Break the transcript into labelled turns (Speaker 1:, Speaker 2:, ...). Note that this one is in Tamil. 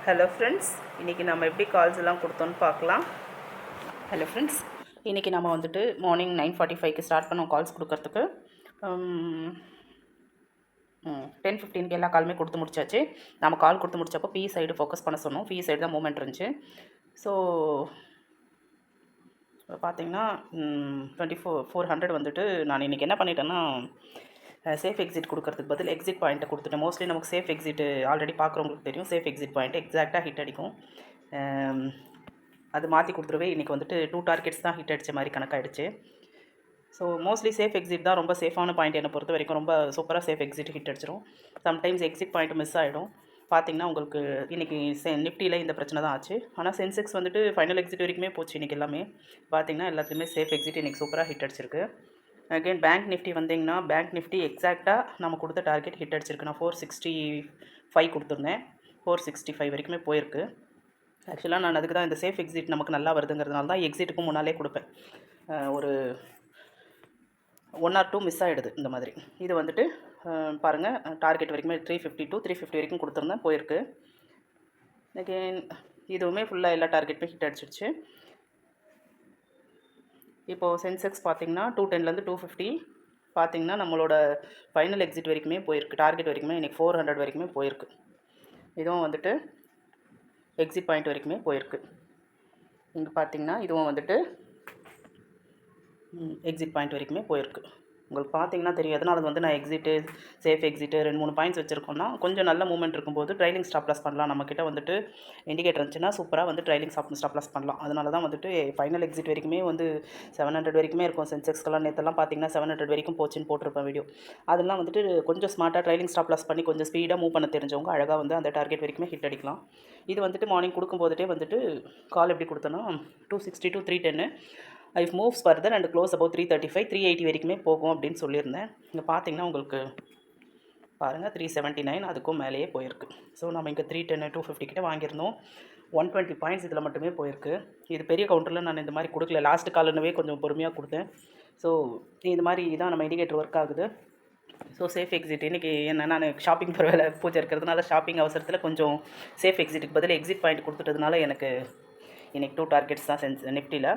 Speaker 1: ஹலோ ஃப்ரெண்ட்ஸ், இன்றைக்கி நம்ம எப்படி கால்ஸ் எல்லாம் கொடுத்தோன்னு பார்க்கலாம். ஹலோ ஃப்ரெண்ட்ஸ், இன்றைக்கி நம்ம வந்துட்டு மார்னிங் 9:45க்கு ஸ்டார்ட் பண்ணோம் கால்ஸ் கொடுக்கறதுக்கு. 10:15க்கு எல்லா காலுமே கொடுத்து முடிச்சாச்சு. நம்ம கால் கொடுத்து முடிச்சப்போ பி சைடு ஃபோக்கஸ் பண்ண சொன்னோம். பி சைடு தான் மூமெண்ட் இருந்துச்சு. ஸோ பார்த்தீங்கன்னா 400 வந்துட்டு நான் இன்றைக்கி என்ன பண்ணிட்டேன்னா, சேஃப் எக்ஸிட் கொடுக்கறதுக்கு பதில் எக்ஸிட் பாயிண்ட்டை கொடுத்துட்டேன். மோஸ்ட்லி நமக்கு சேஃப் எக்ஸிட்டு ஆல்ரெடி பார்க்குறவங்களுக்கு தெரியும். சேஃப் எக்ஸிட் பாயிண்ட் எக்ஸாக்டாக ஹிட் அடிக்கும். அது மாற்றி கொடுத்துருவே. இன்றைக்கி வந்துட்டு 2 டார்கெட்ஸ் தான் ஹிட் அடித்த மாதிரி கணக்காயிடுச்சு. ஸோ மோஸ்ட்லி சேஃப் எக்ஸிட் தான் ரொம்ப சேஃபான பாயிண்ட். என்னை பொறுத்த வரைக்கும் ரொம்ப சூப்பராக சேஃப் எக்ஸிட் ஹிட் அடிச்சிடும். சம்டைம்ஸ் எக்ஸிட் பாயிண்ட் மிஸ் ஆகிடும். பார்த்திங்கன்னா உங்களுக்கு இன்றைக்கி நிஃப்டியில் இந்த பிரச்சனை தான் ஆச்சு. ஆனால் சென்செக்ஸ் வந்துட்டு ஃபைனல் எக்ஸிட் வரைக்குமே போச்சு இன்றைக்கி எல்லாமே. பார்த்திங்கன்னா எல்லாத்துலேயுமே சேஃப் எக்ஸிட் இன்றைக்கி சூப்பராக ஹிட் அடிச்சிருக்கு. அகெயின் பேங்க் நிஃப்டி வந்திங்கன்னா, பேங்க் நிஃப்டி எக்ஸாக்டாக நம்ம கொடுத்த டார்கெட் ஹிட் அடிச்சிருக்கு. நான் 465 கொடுத்துருந்தேன். 465 வரைக்குமே போயிருக்கு. ஆக்சுவலாக நான் அதுக்கு தான் இந்த சேஃப் எக்ஸிட் நமக்கு நல்லா வருதுங்கிறதுனால தான் எக்ஸிட்டுக்கும் முன்னாலே கொடுப்பேன். ஒரு 1 or 2 மிஸ் ஆகிடுது இந்த மாதிரி. இது வந்துட்டு பாருங்கள், டார்கெட் வரைக்குமே 350 வரைக்கும் கொடுத்துருந்தேன், போயிருக்கு. அகெயின் இதுவுமே ஃபுல்லாக எல்லா டார்கெட்டுமே ஹிட் அடிச்சிடுச்சு. இப்போது சென்செக்ஸ் பார்த்திங்கன்னா 210லேருந்து 250 பார்த்திங்கன்னா நம்மளோட ஃபைனல் எக்ஸிட் வரைக்குமே போயிருக்கு. டார்கெட் வரைக்குமே இன்றைக்கி 400 வரைக்குமே போயிருக்கு. இதுவும் வந்துட்டு எக்ஸிட் பாயிண்ட் வரைக்குமே போயிருக்கு. இங்கே பார்த்திங்கன்னா இதுவும் வந்துட்டு எக்ஸிட் பாயிண்ட் வரைக்குமே போயிருக்கு. உங்களுக்கு பார்த்தீங்கன்னா தெரியும். அதனால் அது வந்து நான் எக்ஸிட்டு, சேஃப் எக்ஸிட்டு 2-3 பாயிண்ட்ஸ் வச்சுருக்கோன்னா கொஞ்சம் நல்ல மூமெண்ட் இருக்கும்போது ட்ரைலிங் ஸ்டாப் லாஸ் பண்ணலாம். நம்மக்கிட்ட வந்துட்டு இண்டிகேட்டர் இருந்துச்சுன்னா சூப்பராக வந்து ட்ரைலிங் ஸ்டாப் லாஸ் பண்ணலாம். அதனால தான் வந்துட்டு ஃபைனல் எக்ஸிட் வரைக்குமே வந்து 700 வரைக்குமே இருக்கும். சென்செக்ஸ்க்கெல்லாம் நேற்றெல்லாம் பார்த்தீங்கன்னா 700 வரைக்கும் போச்சுன்னு போட்டிருப்பேன் வீடியோ. அதெல்லாம் வந்துட்டு கொஞ்சம் ஸ்மார்ட்டாக ட்ரைலிங் ஸ்டாப் லாஸ் பண்ணி கொஞ்சம் ஸ்பீடாக மூவ் பண்ண தெரிஞ்சவங்க அழகாக வந்து அந்த டார்கெட் வரைக்குமே ஹிட் அடிக்கலாம். இது வந்துட்டு மார்னிங் கொடுக்கும்போதே வந்துட்டு கால் எப்படி கொடுத்தோன்னா 260 to 310 I moves further and close about 335 380 வரைக்குமே போகும் அப்படின்னு சொல்லியிருந்தேன். இங்கே பார்த்தீங்கன்னா உங்களுக்கு பாருங்கள் 379 அதுக்கும் மேலேயே போயிருக்கு. ஸோ நம்ம இங்கே 310 250 கிட்டே வாங்கியிருந்தோம். 120 பாயிண்ட்ஸ் இதில் மட்டுமே போயிருக்கு. இது பெரிய கவுண்டரில் நான் இந்த மாதிரி கொடுக்கல. லாஸ்ட் காலனவே கொஞ்சம் பொறுமையாக கொடுத்தேன். ஸோ இது மாதிரி தான் நம்ம இண்டிகேட்டர் ஒர்க் ஆகுது. ஸோ சேஃப் எக்ஸிட் இன்றைக்கி என்ன, நான் ஷாப்பிங் போகிற வேலை பூஜை இருக்கிறதுனால ஷாப்பிங் அவசரத்தில் கொஞ்சம் சேஃப் எக்ஸிட்டுக்கு பதில் எக்ஸிட் பாயிண்ட் கொடுத்துட்டதுனால எனக்கு இன்றைக்கி 2 டார்கெட்ஸ் தான் நிஃப்டியில்.